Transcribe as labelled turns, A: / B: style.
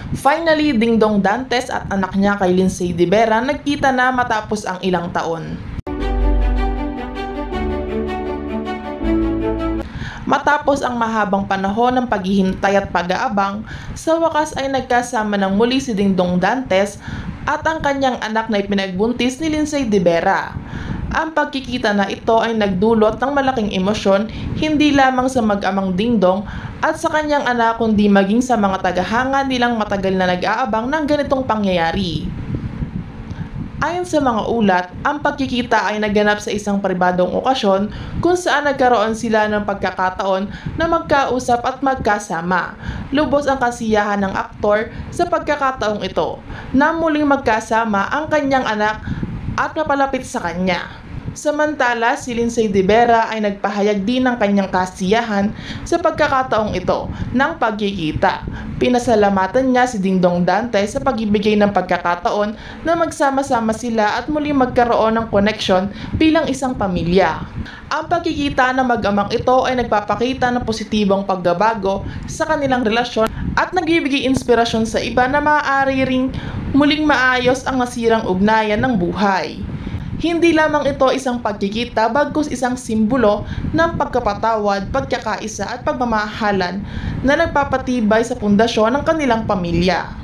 A: Finally, Dingdong Dantes at anak niya kay Lindsay De Vera nagkita na matapos ang ilang taon. Matapos ang mahabang panahon ng paghihintay at pag-aabang, sa wakas ay nagkasama ng muli si Dingdong Dantes at ang kanyang anak na ipinagbuntis ni Lindsay De Vera. Ang pagkikita na ito ay nagdulot ng malaking emosyon hindi lamang sa mag-amang Dingdong at sa kanyang anak kundi maging sa mga tagahanga nilang matagal na nag-aabang ng ganitong pangyayari. Ayon sa mga ulat, ang pagkikita ay naganap sa isang pribadong okasyon kung saan nagkaroon sila ng pagkakataon na magkausap at magkasama. Lubos ang kasiyahan ng aktor sa pagkakataong ito na muling magkasama ang kanyang anak at mapalapit sa kanya. Samantala, si Lindsay De Vera ay nagpahayag din ng kanyang kasiyahan sa pagkakataong ito ng pagkikita. Pinasalamatan niya si Dingdong Dantes sa pagbibigay ng pagkakataon na magsama-sama sila at muli magkaroon ng koneksyon bilang isang pamilya. Ang pagkikita ng mag-amang ito ay nagpapakita ng positibong pagbabago sa kanilang relasyon at nagbibigay inspirasyon sa iba na maaari ring muling maayos ang nasirang ugnayan ng buhay. Hindi lamang ito isang pagkikita bagkus isang simbolo ng pagkapatawad, pagkakaisa at pagmamahalan na nagpapatibay sa pundasyon ng kanilang pamilya.